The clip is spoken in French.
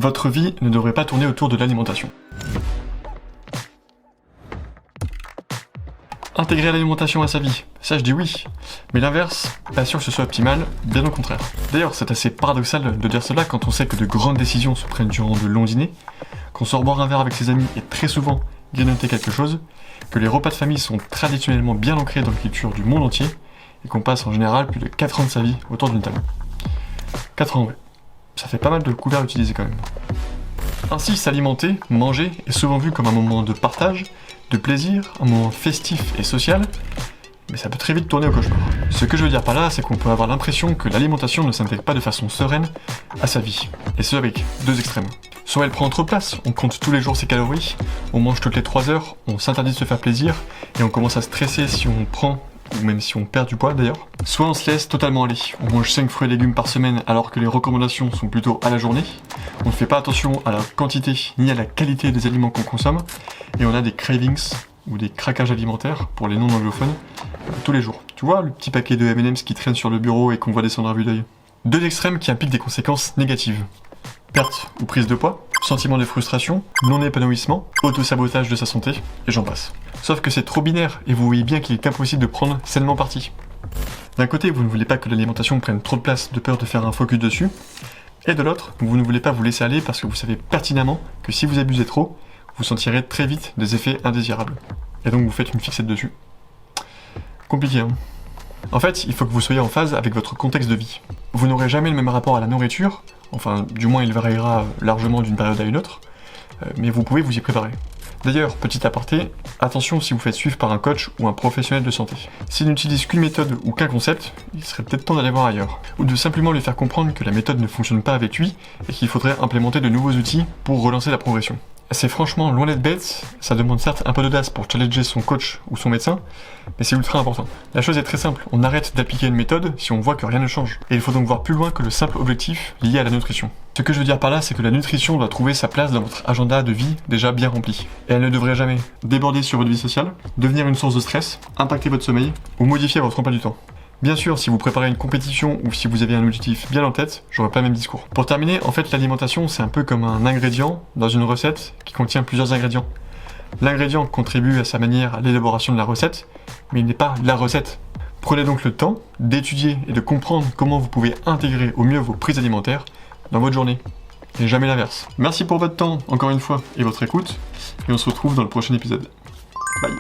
Votre vie ne devrait pas tourner autour de l'alimentation. Intégrer l'alimentation à sa vie, ça je dis oui, mais l'inverse, pas sûr que ce soit optimal, bien au contraire. D'ailleurs, c'est assez paradoxal de dire cela quand on sait que de grandes décisions se prennent durant de longs dîners, qu'on sort boire un verre avec ses amis et très souvent grignoter quelque chose, que les repas de famille sont traditionnellement bien ancrés dans la culture du monde entier, et qu'on passe en général plus de 4 ans de sa vie autour d'une table. 4 ans, ouais. Ça fait pas mal de couverts utilisés quand même. Ainsi, s'alimenter, manger, est souvent vu comme un moment de partage, de plaisir, un moment festif et social, mais ça peut très vite tourner au cauchemar. Ce que je veux dire par là, c'est qu'on peut avoir l'impression que l'alimentation ne s'intègre pas de façon sereine à sa vie, et ce avec deux extrêmes. Soit elle prend trop de place, on compte tous les jours ses calories, on mange toutes les 3 heures, on s'interdit de se faire plaisir, et on commence à stresser si on prend, ou même si on perd du poids d'ailleurs. Soit on se laisse totalement aller, on mange 5 fruits et légumes par semaine alors que les recommandations sont plutôt à la journée, on ne fait pas attention à la quantité ni à la qualité des aliments qu'on consomme, et on a des cravings, ou des craquages alimentaires, pour les non-anglophones, tous les jours. Tu vois, le petit paquet de M&M's qui traîne sur le bureau et qu'on voit descendre à vue d'œil. Deux extrêmes qui impliquent des conséquences négatives. Perte ou prise de poids, sentiment de frustration, non-épanouissement, auto-sabotage de sa santé, et j'en passe. Sauf que c'est trop binaire, et vous voyez bien qu'il est impossible de prendre sainement parti. D'un côté, vous ne voulez pas que l'alimentation prenne trop de place de peur de faire un focus dessus, et de l'autre, vous ne voulez pas vous laisser aller parce que vous savez pertinemment que si vous abusez trop, vous sentirez très vite des effets indésirables. Et donc vous faites une fixette dessus. Compliqué, hein. En fait, il faut que vous soyez en phase avec votre contexte de vie. Vous n'aurez jamais le même rapport à la nourriture, enfin, du moins il variera largement d'une période à une autre, mais vous pouvez vous y préparer. D'ailleurs, petit aparté, attention si vous faites suivre par un coach ou un professionnel de santé. S'il n'utilise qu'une méthode ou qu'un concept, il serait peut-être temps d'aller voir ailleurs. Ou de simplement lui faire comprendre que la méthode ne fonctionne pas avec lui et qu'il faudrait implémenter de nouveaux outils pour relancer la progression. C'est franchement loin d'être bête, ça demande certes un peu d'audace pour challenger son coach ou son médecin, mais c'est ultra important. La chose est très simple, on arrête d'appliquer une méthode si on voit que rien ne change. Et il faut donc voir plus loin que le simple objectif lié à la nutrition. Ce que je veux dire par là, c'est que la nutrition doit trouver sa place dans votre agenda de vie déjà bien rempli. Et elle ne devrait jamais déborder sur votre vie sociale, devenir une source de stress, impacter votre sommeil, ou modifier votre emploi du temps. Bien sûr, si vous préparez une compétition ou si vous avez un objectif bien en tête, j'aurai pas le même discours. Pour terminer, en fait, l'alimentation, c'est un peu comme un ingrédient dans une recette qui contient plusieurs ingrédients. L'ingrédient contribue à sa manière à l'élaboration de la recette, mais il n'est pas la recette. Prenez donc le temps d'étudier et de comprendre comment vous pouvez intégrer au mieux vos prises alimentaires dans votre journée, et jamais l'inverse. Merci pour votre temps, encore une fois, et votre écoute, et on se retrouve dans le prochain épisode. Bye.